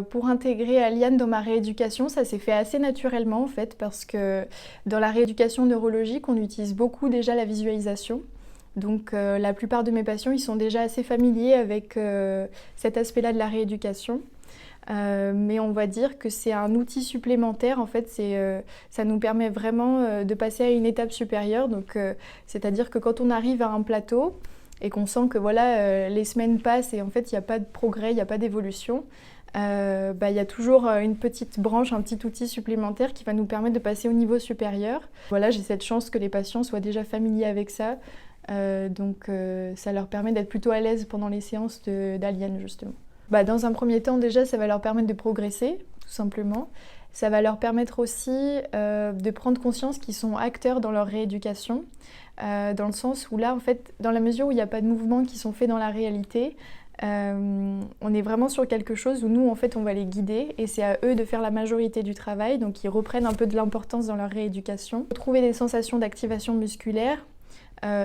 Pour intégrer Aliane dans ma rééducation, ça s'est fait assez naturellement en fait, parce que dans la rééducation neurologique, on utilise beaucoup déjà la visualisation. Donc la plupart de mes patients, ils sont déjà assez familiers avec cet aspect-là de la rééducation. Mais on va dire que c'est un outil supplémentaire, en fait, ça nous permet vraiment de passer à une étape supérieure. Donc, c'est-à-dire que quand on arrive à un plateau et qu'on sent que voilà, les semaines passent et en fait il n'y a pas de progrès, il n'y a pas d'évolution, il y a toujours une petite branche, un petit outil supplémentaire qui va nous permettre de passer au niveau supérieur. Voilà, j'ai cette chance que les patients soient déjà familiers avec ça, donc ça leur permet d'être plutôt à l'aise pendant les séances d'Aliane justement. Dans un premier temps, déjà, ça va leur permettre de progresser, tout simplement. Ça va leur permettre aussi de prendre conscience qu'ils sont acteurs dans leur rééducation, dans le sens où là, en fait, dans la mesure où il n'y a pas de mouvements qui sont faits dans la réalité, on est vraiment sur quelque chose où nous, en fait, on va les guider et c'est à eux de faire la majorité du travail, donc ils reprennent un peu de l'importance dans leur rééducation. Trouver des sensations d'activation musculaire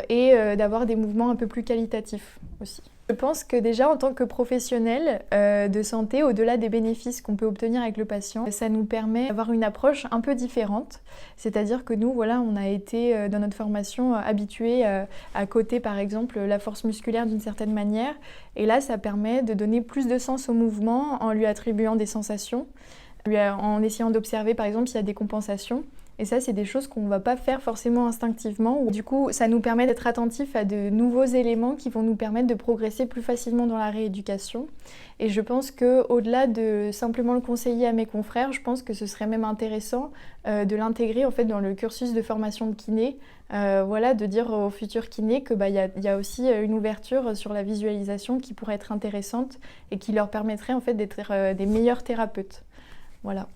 et d'avoir des mouvements un peu plus qualitatifs aussi. Je pense que déjà en tant que professionnel de santé, au-delà des bénéfices qu'on peut obtenir avec le patient, ça nous permet d'avoir une approche un peu différente. C'est-à-dire que nous, voilà, on a été dans notre formation habitués à coter par exemple la force musculaire d'une certaine manière. Et là, ça permet de donner plus de sens au mouvement en lui attribuant des sensations, en essayant d'observer par exemple s'il y a des compensations. Et ça, c'est des choses qu'on ne va pas faire forcément instinctivement. Du coup, ça nous permet d'être attentifs à de nouveaux éléments qui vont nous permettre de progresser plus facilement dans la rééducation. Et je pense qu'au-delà de simplement le conseiller à mes confrères, je pense que ce serait même intéressant de l'intégrer en fait dans le cursus de formation de kiné. Voilà, de dire aux futurs kinés que y a aussi une ouverture sur la visualisation qui pourrait être intéressante et qui leur permettrait en fait d'être des meilleurs thérapeutes. Voilà.